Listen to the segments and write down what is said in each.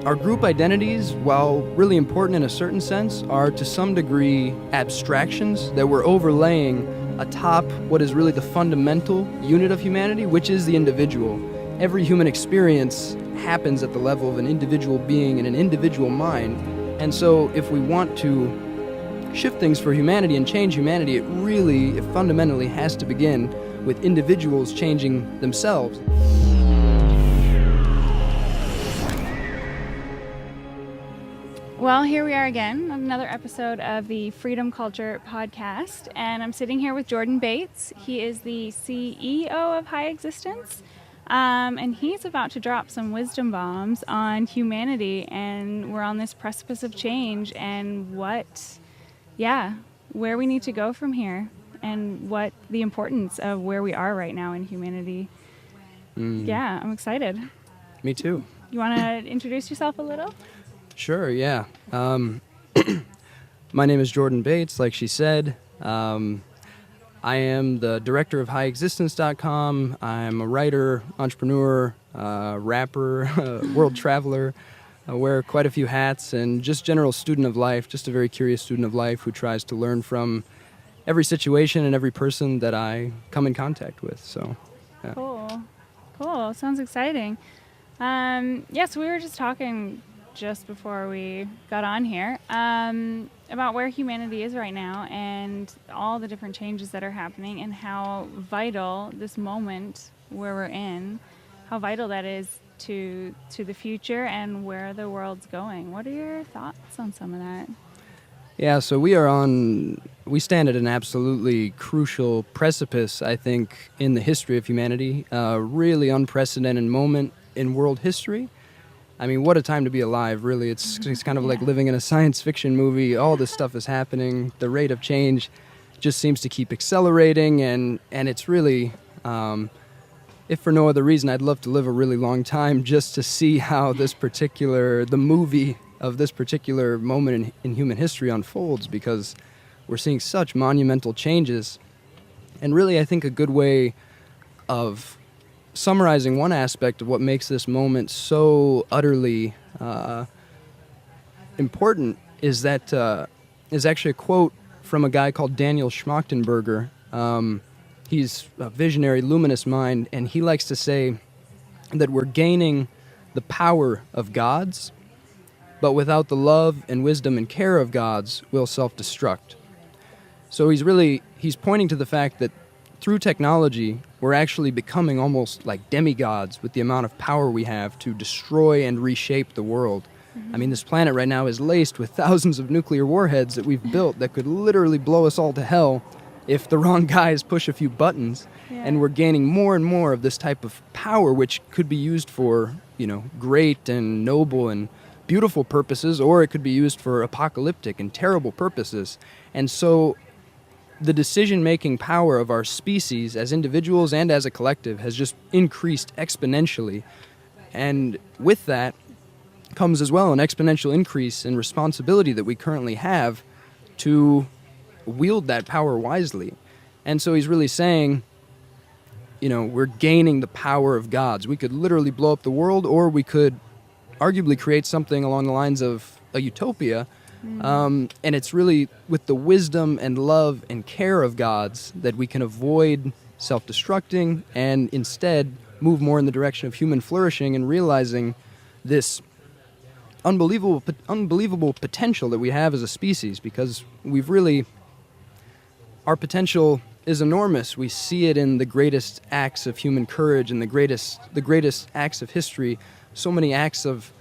Our group identities, while really important in a certain sense, are to some degree abstractions that we're overlaying atop what is really the fundamental unit of humanity, which is the individual. Every human experience happens at the level of an individual being and an individual mind. And so if we want to shift things for humanity and change humanity, it fundamentally has to begin with individuals changing themselves. Well, here we are again on another episode of the Freedom Culture podcast, and I'm sitting here with Jordan Bates. He is the CEO of High Existence, and he's about to drop some wisdom bombs on humanity, and we're on this precipice of change and where we need to go from here, and what the importance of where we are right now in humanity. Yeah, I'm excited. Me too. You want to introduce yourself a little? Sure, yeah. My name is Jordan Bates, like she said. I am the director of HighExistence.com. I'm a writer, entrepreneur, rapper, world traveler. I wear quite a few hats, and just general student of life, just a very curious student of life who tries to learn from every situation and every person that I come in contact with. So, yeah. Cool. Sounds exciting. So we were just talking just before we got on here about where humanity is right now and all the different changes that are happening, and how vital this moment where we're in, how vital that is to the future and where the world's going. What are your thoughts on some of that? Yeah, so we stand at an absolutely crucial precipice, I think, in the history of humanity. A really unprecedented moment in world history. I mean, what a time to be alive, really. It's kind of like living in a science fiction movie. All this stuff is happening. The rate of change just seems to keep accelerating, and it's really, if for no other reason, I'd love to live a really long time just to see how the movie of this particular moment in human history unfolds, because we're seeing such monumental changes. And really, I think a good way of summarizing one aspect of what makes this moment so utterly important is actually a quote from a guy called Daniel Schmachtenberger. He's a visionary, luminous mind, and he likes to say that we're gaining the power of gods, but without the love and wisdom and care of gods, we'll self-destruct. So he's pointing to the fact that through technology, we're actually becoming almost like demigods with the amount of power we have to destroy and reshape the world. Mm-hmm. I mean, this planet right now is laced with thousands of nuclear warheads that we've built that could literally blow us all to hell if the wrong guys push a few buttons. Yeah. And we're gaining more and more of this type of power, which could be used for, great and noble and beautiful purposes, or it could be used for apocalyptic and terrible purposes. And so the decision-making power of our species as individuals and as a collective has just increased exponentially. And with that comes as well an exponential increase in responsibility that we currently have to wield that power wisely. And so he's really saying, we're gaining the power of gods. We could literally blow up the world, or we could arguably create something along the lines of a utopia. And it's really with the wisdom and love and care of gods that we can avoid self-destructing and instead move more in the direction of human flourishing and realizing this unbelievable potential that we have as a species, because our potential is enormous. We see it in the greatest acts of human courage and the greatest acts of history, so many acts of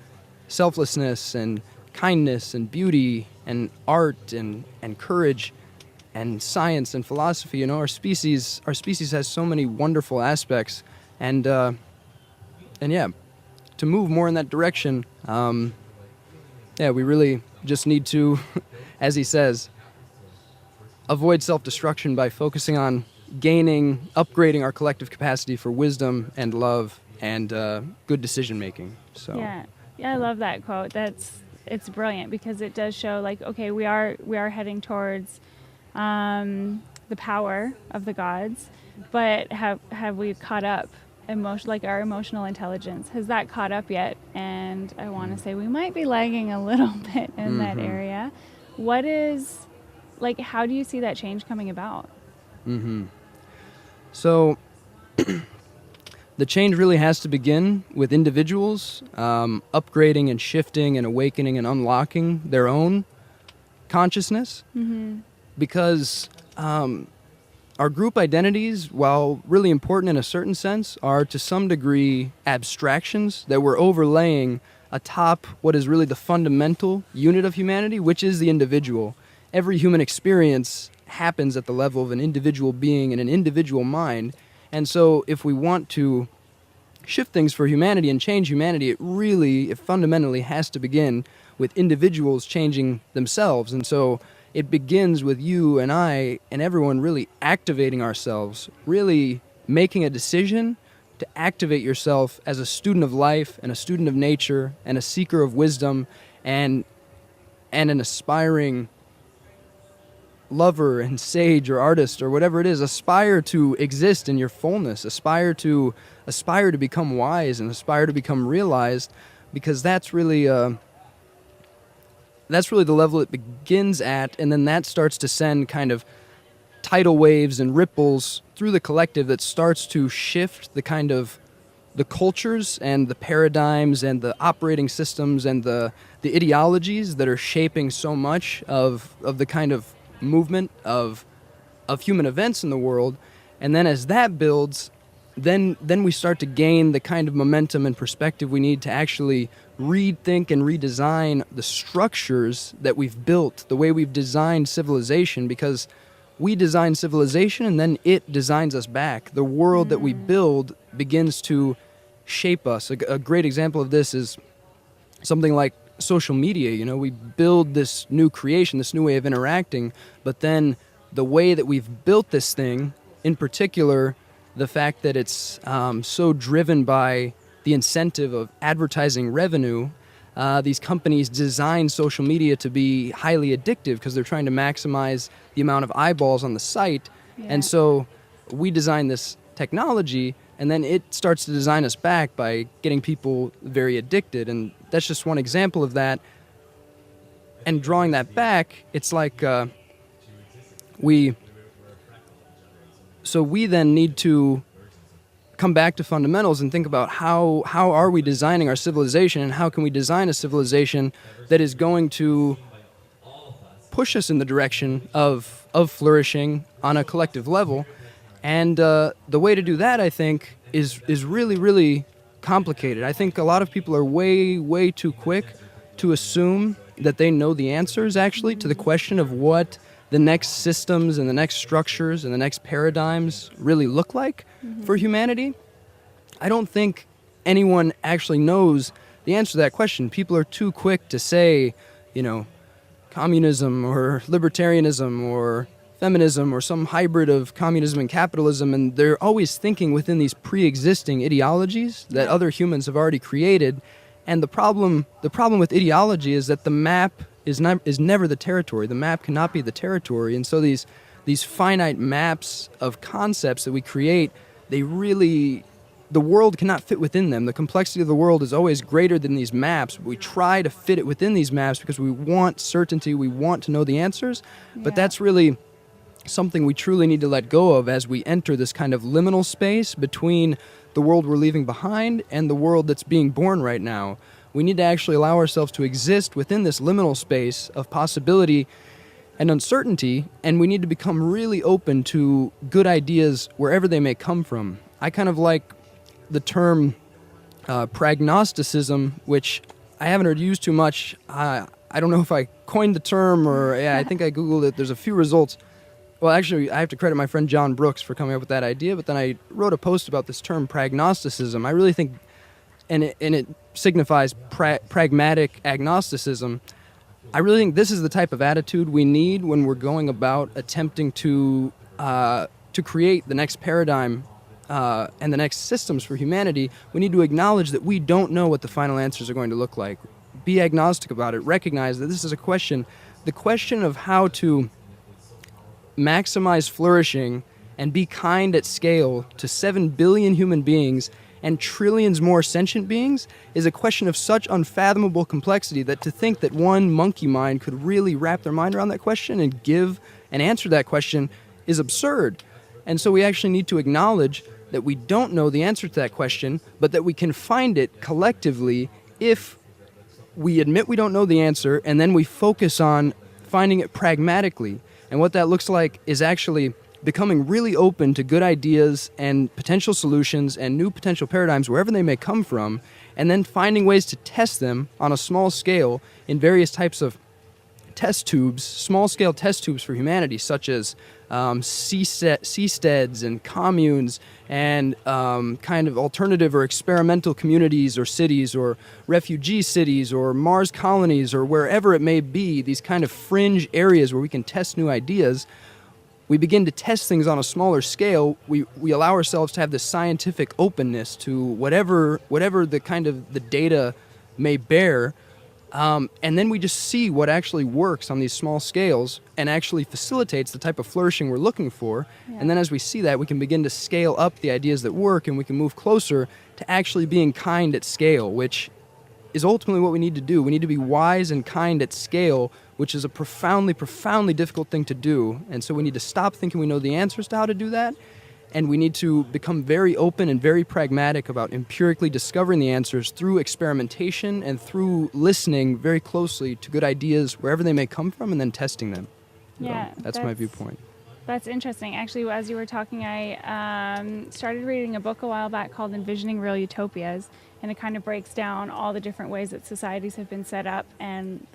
selflessness and kindness and beauty and art and courage and science and philosophy. Our species has so many wonderful aspects, and to move more in that direction, we really just need to, as he says, avoid self-destruction by focusing on upgrading our collective capacity for wisdom and love and good decision making. So yeah, I love that quote. It's brilliant, because it does show we are heading towards the power of the gods, but have we caught up like our emotional intelligence, has that caught up yet? And I want to say we might be lagging a little bit in that area. What is, like, how do you see that change coming about? So the change really has to begin with individuals upgrading and shifting and awakening and unlocking their own consciousness, because our group identities, while really important in a certain sense, are to some degree abstractions that we're overlaying atop what is really the fundamental unit of humanity, which is the individual. Every human experience happens at the level of an individual being and an individual mind. And so if we want to shift things for humanity and change humanity, it fundamentally has to begin with individuals changing themselves. And so it begins with you and I and everyone really activating ourselves, really making a decision to activate yourself as a student of life and a student of nature and a seeker of wisdom and an aspiring lover and sage or artist or whatever it is. Aspire to exist in your fullness, aspire to become wise and aspire to become realized, because that's really the level it begins at, and then that starts to send kind of tidal waves and ripples through the collective that starts to shift the kind of the cultures and the paradigms and the operating systems and the ideologies that are shaping so much of the kind of movement of human events in the world. And then as that builds, then we start to gain the kind of momentum and perspective we need to actually rethink and redesign the structures that we've built, the way we've designed civilization, because we design civilization and then it designs us back. The world that we build begins to shape us. A great example of this is something like social media. You know, we build this new creation, this new way of interacting, but then the way that we've built this thing, in particular, the fact that it's so driven by the incentive of advertising revenue, these companies design social media to be highly addictive because they're trying to maximize the amount of eyeballs on the site. Yeah. And so we design this technology, and then it starts to design us back by getting people very addicted. And that's just one example of that. And drawing that back, it's like we then need to come back to fundamentals and think about how are we designing our civilization, and how can we design a civilization that is going to push us in the direction of flourishing on a collective level. And the way to do that, I think, is really, really complicated. I think a lot of people are way, way too quick to assume that they know the answers, actually, to the question of what the next systems and the next structures and the next paradigms really look like for humanity. I don't think anyone actually knows the answer to that question. People are too quick to say, you know, communism or libertarianism or feminism or some hybrid of communism and capitalism, and they're always thinking within these pre-existing ideologies that other humans have already created. And the problem with ideology is that the map is never the territory. The map cannot be the territory. And so these finite maps of concepts that we create, the world cannot fit within them. The complexity of the world is always greater than these maps. We try to fit it within these maps because we want certainty, we want to know the answers, but that's really something we truly need to let go of as we enter this kind of liminal space between the world we're leaving behind and the world that's being born right now. We need to actually allow ourselves to exist within this liminal space of possibility and uncertainty, and we need to become really open to good ideas wherever they may come from. I kind of like the term pragnosticism, which I haven't heard used too much. I don't know if I coined the term or I think I Googled it. There's a few results. Well, actually, I have to credit my friend John Brooks for coming up with that idea, but then I wrote a post about this term pragnosticism. I really think, and it signifies pragmatic agnosticism. I really think this is the type of attitude we need when we're going about attempting to create the next paradigm and the next systems for humanity. We need to acknowledge that we don't know what the final answers are going to look like. Be agnostic about it. Recognize that this is a question, the question of how to maximize flourishing and be kind at scale to 7 billion human beings and trillions more sentient beings is a question of such unfathomable complexity that to think that one monkey mind could really wrap their mind around that question and give an answer to that question is absurd. And so we actually need to acknowledge that we don't know the answer to that question, but that we can find it collectively if we admit we don't know the answer, and then we focus on finding it pragmatically. And what that looks like is actually becoming really open to good ideas and potential solutions and new potential paradigms wherever they may come from, and then finding ways to test them on a small scale in various types of test tubes, small-scale test tubes for humanity, such as seasteads and communes and kind of alternative or experimental communities or cities or refugee cities or Mars colonies or wherever it may be, these kind of fringe areas where we can test new ideas. We begin to test things on a smaller scale. We allow ourselves to have this scientific openness to whatever the kind of the data may bear. And then we just see what actually works on these small scales and actually facilitates the type of flourishing we're looking for. Yeah. And then as we see that, we can begin to scale up the ideas that work, and we can move closer to actually being kind at scale, which is ultimately what we need to do. We need to be wise and kind at scale, which is a profoundly, profoundly difficult thing to do. And so we need to stop thinking we know the answers to how to do that. And we need to become very open and very pragmatic about empirically discovering the answers through experimentation and through listening very closely to good ideas wherever they may come from and then testing them. Yeah, So that's my viewpoint. That's interesting. Actually, as you were talking, I started reading a book a while back called Envisioning Real Utopias, and it kind of breaks down all the different ways that societies have been set up and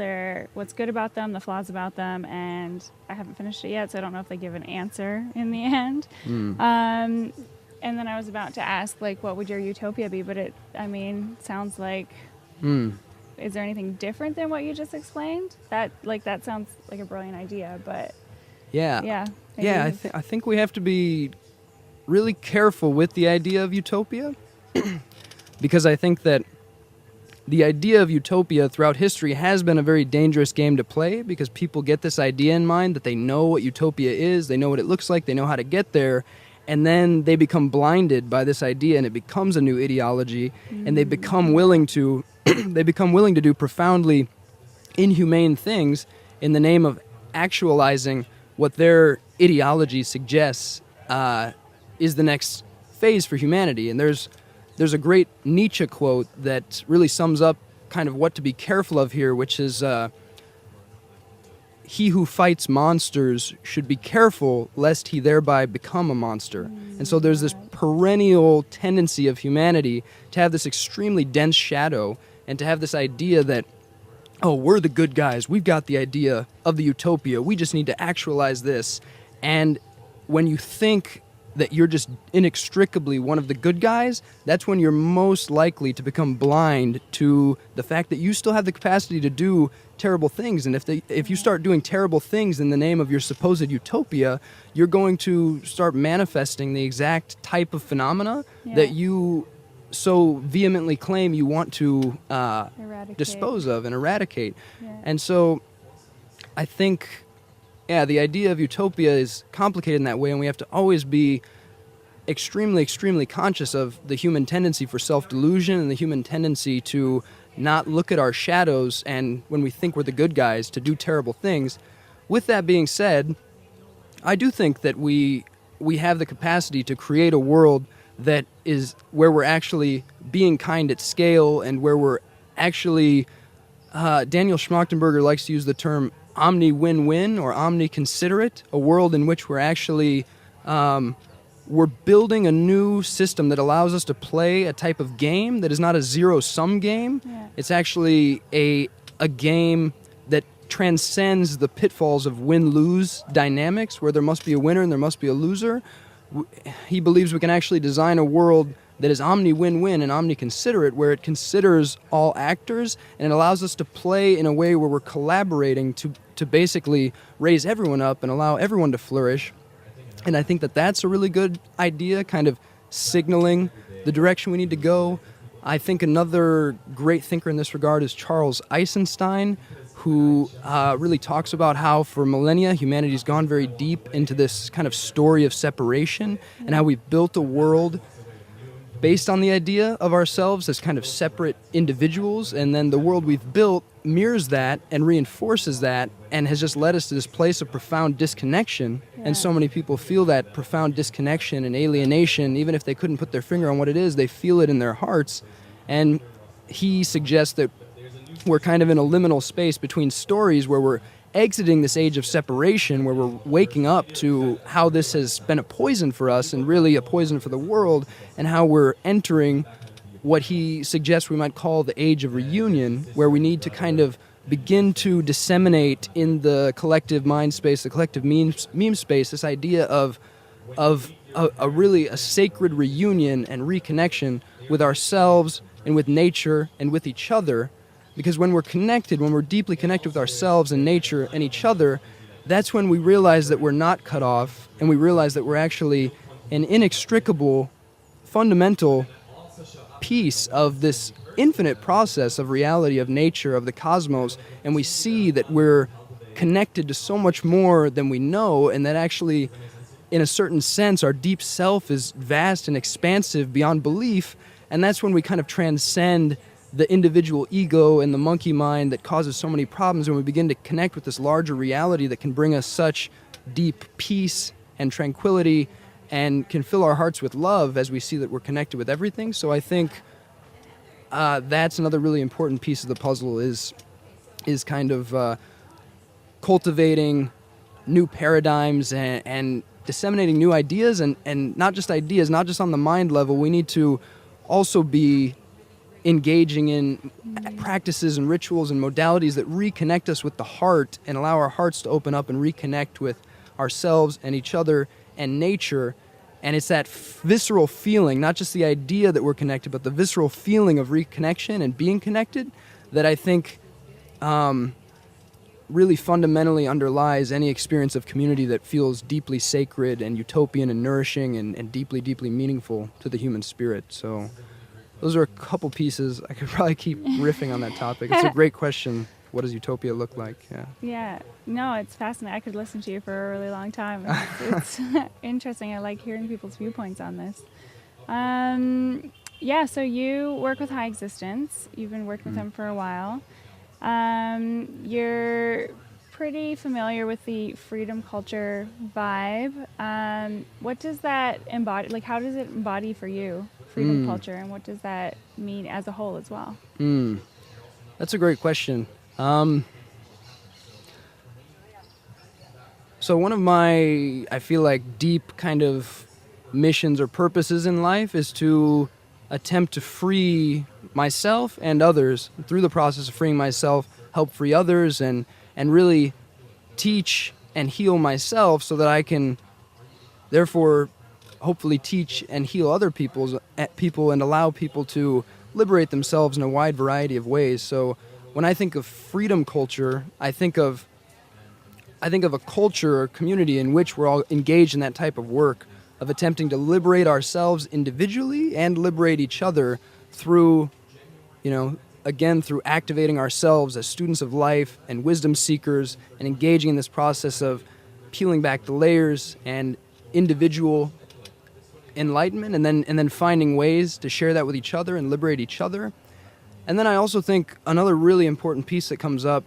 what's good about them, the flaws about them, and I haven't finished it yet, so I don't know if they give an answer in the end. And then I was about to ask, like, what would your utopia be? But sounds like, is there anything different than what you just explained? That sounds like a brilliant idea, but Yeah, I think we have to be really careful with the idea of utopia because I think that the idea of utopia throughout history has been a very dangerous game to play because people get this idea in mind that they know what utopia is, they know what it looks like, they know how to get there, and then they become blinded by this idea and it becomes a new ideology, and they become willing to do profoundly inhumane things in the name of actualizing what their ideology suggests is the next phase for humanity. And there's a great Nietzsche quote that really sums up kind of what to be careful of here, which is, he who fights monsters should be careful lest he thereby become a monster. And so there's this perennial tendency of humanity to have this extremely dense shadow and to have this idea that, oh, we're the good guys. We've got the idea of the utopia. We just need to actualize this. And when you think that you're just inextricably one of the good guys, that's when you're most likely to become blind to the fact that you still have the capacity to do terrible things. And if you start doing terrible things in the name of your supposed utopia, you're going to start manifesting the exact type of phenomena that you so vehemently claim you want to dispose of and eradicate. And so I think, the idea of utopia is complicated in that way, and we have to always be extremely, extremely conscious of the human tendency for self-delusion and the human tendency to not look at our shadows and when we think we're the good guys to do terrible things. With that being said, I do think that we have the capacity to create a world that is where we're actually being kind at scale and where we're actually, Daniel Schmachtenberger likes to use the term omni-win-win or omni-considerate, a world in which we're actually, we're building a new system that allows us to play a type of game that is not a zero-sum game. It's actually a game that transcends the pitfalls of win-lose dynamics where there must be a winner and there must be a loser. He believes we can actually design a world that is omni-win-win and omni-considerate, where it considers all actors and it allows us to play in a way where we're collaborating to basically raise everyone up and allow everyone to flourish. And I think that that's a really good idea, kind of signaling the direction we need to go. I think another great thinker in this regard is Charles Eisenstein, who really talks about how for millennia humanity's gone very deep into this kind of story of separation and how we've built a world based on the idea of ourselves as kind of separate individuals, and then the world we've built mirrors that and reinforces that and has just led us to this place of profound disconnection. Yeah. And so many people feel that profound disconnection and alienation, even if they couldn't put their finger on what it is, they feel it in their hearts. And he suggests that we're kind of in a liminal space between stories where we're exiting this age of separation, where we're waking up to how this has been a poison for us and really a poison for the world, and how we're entering what he suggests we might call the age of reunion, where we need to kind of begin to disseminate in the collective mind space, the collective meme space, this idea of a really a sacred reunion and reconnection with ourselves and with nature and with each other. Because when we're connected, when we're deeply connected with ourselves and nature and each other, that's when we realize that we're not cut off, and we realize that we're actually an inextricable, fundamental piece of this infinite process of reality, of nature, of the cosmos, and we see that we're connected to so much more than we know, and that actually, in a certain sense, our deep self is vast and expansive beyond belief, and that's when we kind of transcend the individual ego and the monkey mind that causes so many problems, when we begin to connect with this larger reality that can bring us such deep peace and tranquility and can fill our hearts with love as we see that we're connected with everything. So I think that's another really important piece of the puzzle is kind of cultivating new paradigms and disseminating new ideas, and not just ideas, not just on the mind level. We need to also be engaging in practices and rituals and modalities that reconnect us with the heart and allow our hearts to open up and reconnect with ourselves and each other and nature. And it's that visceral feeling, not just the idea that we're connected, but the visceral feeling of reconnection and being connected that I think really fundamentally underlies any experience of community that feels deeply sacred and utopian and nourishing and deeply, deeply meaningful to the human spirit. So those are a couple pieces. I could probably keep riffing on that topic. It's a great question. What does utopia look like? Yeah. Yeah. No, it's fascinating. I could listen to you for a really long time. It's interesting. I like hearing people's viewpoints on this. Yeah, so you work with High Existence. You've been working with them for a while. You're pretty familiar with the freedom culture vibe. What does that embody? Like, how does it embody for you, freedom culture, and what does that mean as a whole as well? That's a great question. So one of my, I feel like, deep kind of missions or purposes in life is to attempt to free myself and others. Through the process of freeing myself, help free others, and really teach and heal myself so that I can therefore hopefully teach and heal other people and allow people to liberate themselves in a wide variety of ways. So when I think of freedom culture, I think of a culture or community in which we're all engaged in that type of work of attempting to liberate ourselves individually and liberate each other through, again, through activating ourselves as students of life and wisdom seekers and engaging in this process of peeling back the layers and individual enlightenment, and then finding ways to share that with each other and liberate each other. And then I also think another really important piece that comes up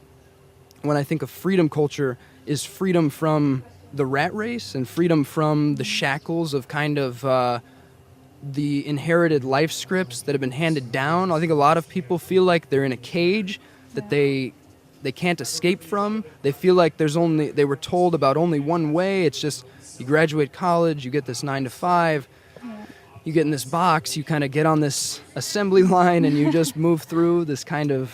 when I think of freedom culture is freedom from the rat race and freedom from the shackles of kind of the inherited life scripts that have been handed down. I think a lot of people feel like they're in a cage that they can't escape from. They feel like they were told about only one way. It's just you graduate college, you get this 9 to 5, you get in this box, you kind of get on this assembly line and you just move through this kind of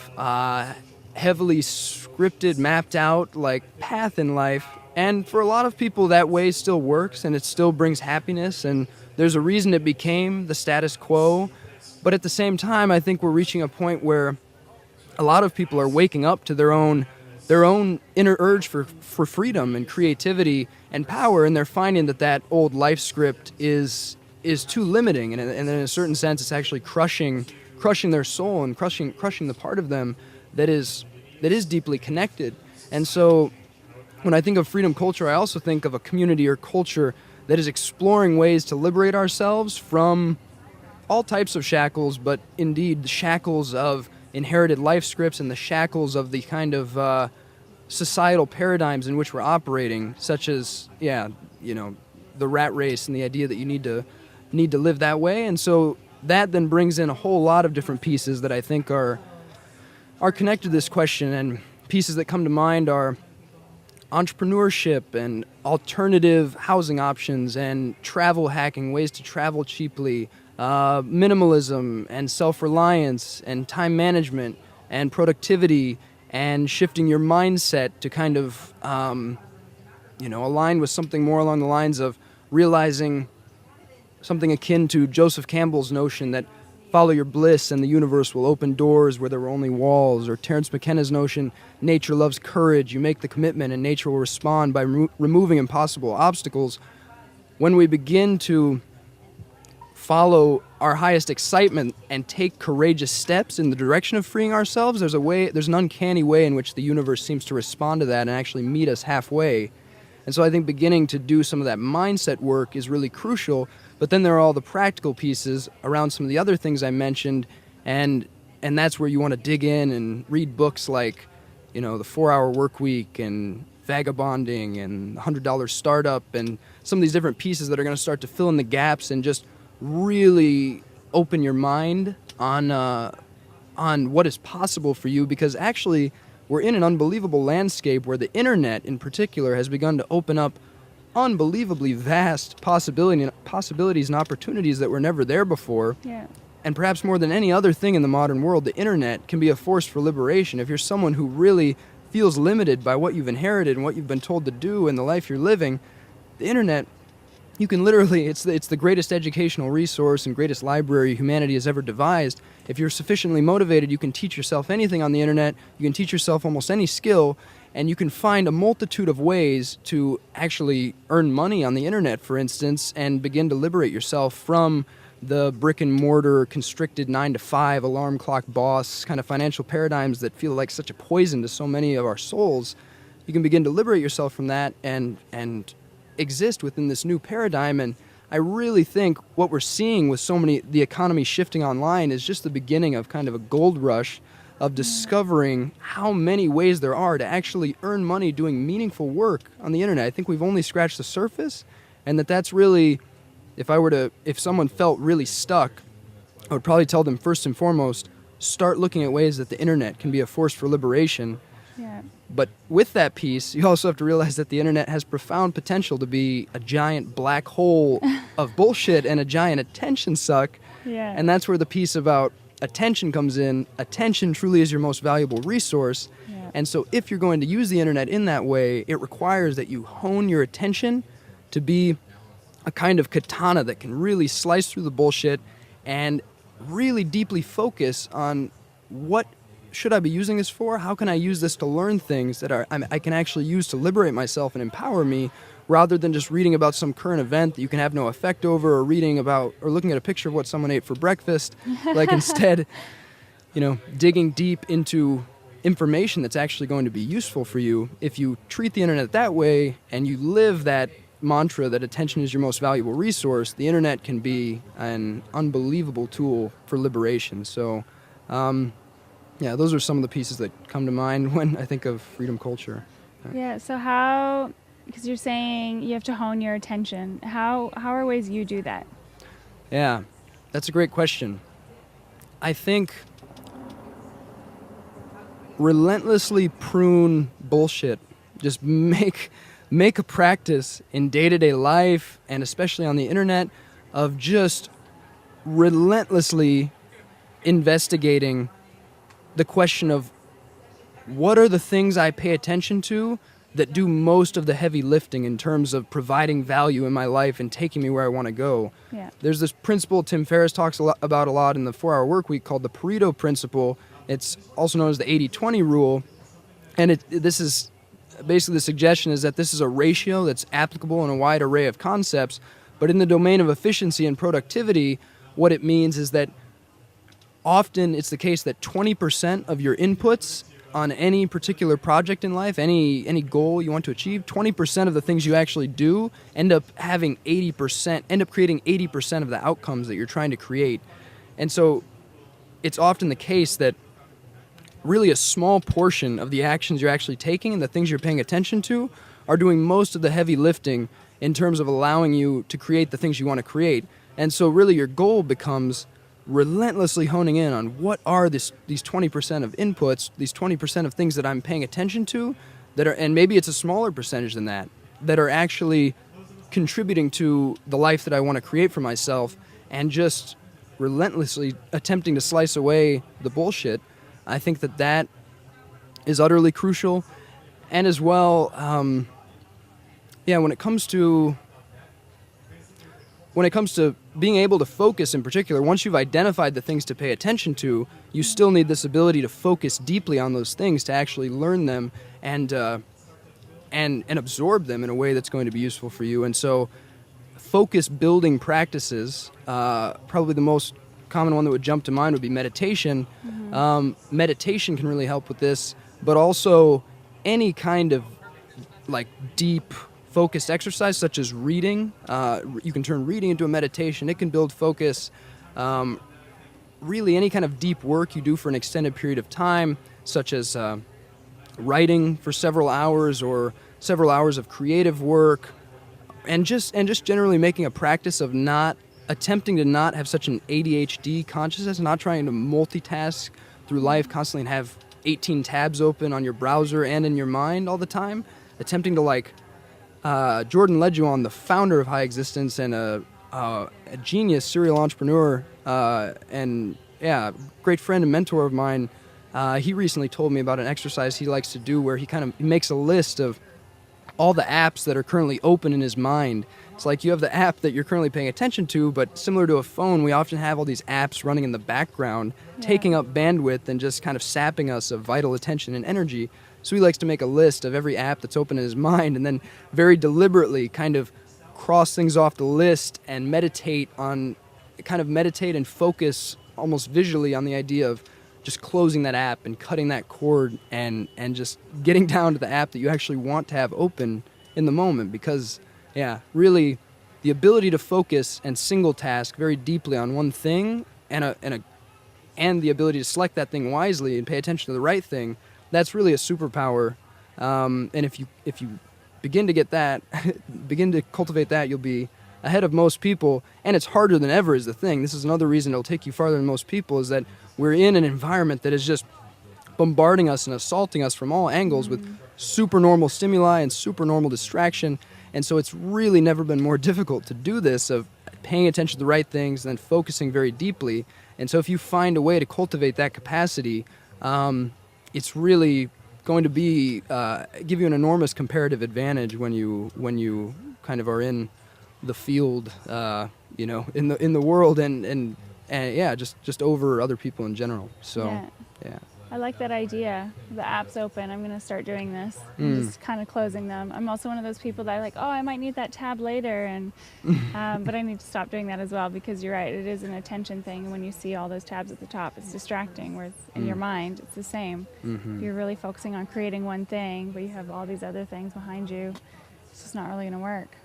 heavily scripted, mapped out like path in life. And for a lot of people that way still works and it still brings happiness, and there's a reason it became the status quo. But at the same time, I think we're reaching a point where a lot of people are waking up to their own inner urge for freedom and creativity and power, and they're finding that old life script is too limiting, and in a certain sense it's actually crushing their soul and crushing the part of them that is deeply connected. And so when I think of freedom culture, I also think of a community or culture that is exploring ways to liberate ourselves from all types of shackles, but indeed the shackles of inherited life scripts and the shackles of the kind of societal paradigms in which we're operating, such as, the rat race and the idea that you need to live that way. And so that then brings in a whole lot of different pieces that I think are connected to this question, and pieces that come to mind are entrepreneurship and alternative housing options and travel hacking, ways to travel cheaply, minimalism and self-reliance and time management and productivity and shifting your mindset to kind of, align with something more along the lines of realizing something akin to Joseph Campbell's notion that follow your bliss and the universe will open doors where there were only walls, or Terence McKenna's notion, nature loves courage, you make the commitment and nature will respond by removing impossible obstacles. When we begin to follow our highest excitement and take courageous steps in the direction of freeing ourselves, there's an uncanny way in which the universe seems to respond to that and actually meet us halfway. And so I think beginning to do some of that mindset work is really crucial. But then there are all the practical pieces around some of the other things I mentioned, and that's where you want to dig in and read books like, the 4-Hour Work Week and Vagabonding and $100 Startup and some of these different pieces that are going to start to fill in the gaps and just really open your mind on what is possible for you, because actually we're in an unbelievable landscape where the internet in particular has begun to open up unbelievably vast possibilities and opportunities that were never there before. Yeah. And perhaps more than any other thing in the modern world, the internet can be a force for liberation. If you're someone who really feels limited by what you've inherited and what you've been told to do and the life you're living, the internet, you can literally, it's the greatest educational resource and greatest library humanity has ever devised. If you're sufficiently motivated, you can teach yourself anything on the internet, you can teach yourself almost any skill, and you can find a multitude of ways to actually earn money on the internet, for instance, and begin to liberate yourself from the brick and mortar, constricted 9-to-5 alarm clock boss kind of financial paradigms that feel like such a poison to so many of our souls. You can begin to liberate yourself from that and exist within this new paradigm. And I really think what we're seeing with the economy shifting online is just the beginning of kind of a gold rush of discovering how many ways there are to actually earn money doing meaningful work on the internet. I think we've only scratched the surface, and that's really, if someone felt really stuck, I would probably tell them first and foremost, start looking at ways that the internet can be a force for liberation. Yeah. But with that piece, you also have to realize that the internet has profound potential to be a giant black hole of bullshit and a giant attention suck. Yeah. And that's where the piece about attention comes in. Attention truly is your most valuable resource. Yeah. And so if you're going to use the internet in that way, it requires that you hone your attention to be a kind of katana that can really slice through the bullshit and really deeply focus on what should I be using this for? How can I use this to learn things that I can actually use to liberate myself and empower me, rather than just reading about some current event that you can have no effect over, or reading about or looking at a picture of what someone ate for breakfast. Like instead, digging deep into information that's actually going to be useful for you. If you treat the internet that way and you live that mantra that attention is your most valuable resource, the internet can be an unbelievable tool for liberation. So, yeah, those are some of the pieces that come to mind when I think of freedom culture. Yeah, so how, because you're saying you have to hone your attention, how are ways you do that? Yeah, that's a great question. I think relentlessly prune bullshit. Just make a practice in day-to-day life, and especially on the internet, of just relentlessly investigating the question of what are the things I pay attention to that do most of the heavy lifting in terms of providing value in my life and taking me where I want to go. Yeah. There's this principle Tim Ferriss talks about a lot in the 4-Hour Work Week called the Pareto Principle. It's also known as the 80-20 rule. And this is basically, the suggestion is that this is a ratio that's applicable in a wide array of concepts. But in the domain of efficiency and productivity, what it means is that often it's the case that 20% of your inputs on any particular project in life, any goal you want to achieve, 20% of the things you actually do end up creating 80% of the outcomes that you're trying to create. And so it's often the case that really a small portion of the actions you're actually taking and the things you're paying attention to are doing most of the heavy lifting in terms of allowing you to create the things you want to create. And so really your goal becomes relentlessly honing in on what are these 20% of inputs, these 20% of things that I'm paying attention to that are, and maybe it's a smaller percentage than that are actually contributing to the life that I want to create for myself, and just relentlessly attempting to slice away the bullshit. I think that is utterly crucial. And as well, when it comes to being able to focus in particular, once you've identified the things to pay attention to, you still need this ability to focus deeply on those things to actually learn them and absorb them in a way that's going to be useful for you. And so focus building practices, probably the most common one that would jump to mind would be meditation. Meditation can really help with this, but also any kind of like deep focused exercise such as reading. You can turn reading into a meditation. It can build focus. Really any kind of deep work you do for an extended period of time, such as writing for several hours or several hours of creative work, and just generally making a practice of not attempting to not have such an ADHD consciousness, not trying to multitask through life constantly and have 18 tabs open on your browser and in your mind all the time. Attempting to Jordan Lejuan, the founder of High Existence and a genius serial entrepreneur and great friend and mentor of mine, he recently told me about an exercise he likes to do where he makes a list of all the apps that are currently open in his mind. It's like you have the app that you're currently paying attention to, but similar to a phone, we often have all these apps running in the background, taking up bandwidth and just kind of sapping us of vital attention and energy. So he likes to make a list of every app that's open in his mind and then very deliberately kind of cross things off the list and meditate and focus almost visually on the idea of just closing that app and cutting that cord and just getting down to the app that you actually want to have open in the moment. Because, really the ability to focus and single task very deeply on one thing and the ability to select that thing wisely and pay attention to the right thing, that's really a superpower. And if you begin to get that, begin to cultivate that, you'll be ahead of most people. And it's harder than ever is the thing. This is another reason it'll take you farther than most people, is that we're in an environment that is just bombarding us and assaulting us from all angles with super normal stimuli and super normal distraction. And so it's really never been more difficult to do this, of paying attention to the right things and then focusing very deeply. And so if you find a way to cultivate that capacity, it's really going to be give you an enormous comparative advantage when you kind of are in the field, in the world and just over other people in general. So yeah. I like that idea. The app's open. I'm going to start doing this. I'm just kind of closing them. I'm also one of those people that I might need that tab later, and but I need to stop doing that as well, because you're right. It is an attention thing. And when you see all those tabs at the top, it's distracting. Whereas in your mind, it's the same. You're really focusing on creating one thing, but you have all these other things behind you. It's just not really going to work.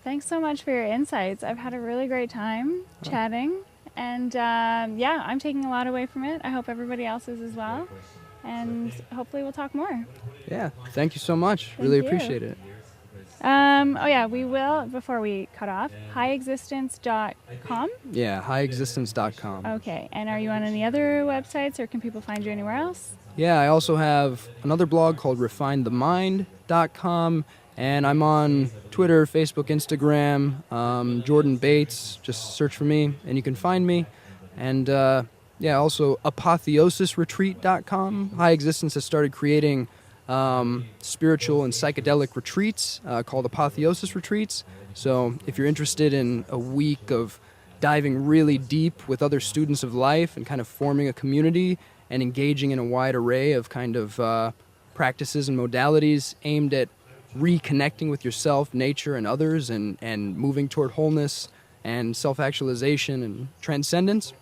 Thanks so much for your insights. I've had a really great time chatting. And I'm taking a lot away from it. I hope everybody else is as well. And hopefully we'll talk more. Yeah, thank you so much. Really appreciate it. We will, before we cut off, highexistence.com? Yeah, highexistence.com. Okay, and are you on any other websites, or can people find you anywhere else? Yeah, I also have another blog called refinethemind.com. And I'm on Twitter, Facebook, Instagram, Jordan Bates. Just search for me and you can find me. And also apotheosisretreat.com. High Existence has started creating spiritual and psychedelic retreats called Apotheosis Retreats. So if you're interested in a week of diving really deep with other students of life and kind of forming a community and engaging in a wide array of kind of practices and modalities aimed at reconnecting with yourself, nature, and others, and moving toward wholeness and self-actualization and transcendence,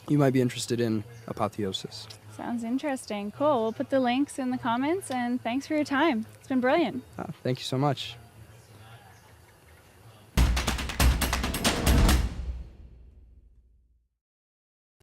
you might be interested in Apotheosis. Sounds interesting. Cool. We'll put the links in the comments, and thanks for your time. It's been brilliant. Thank you so much.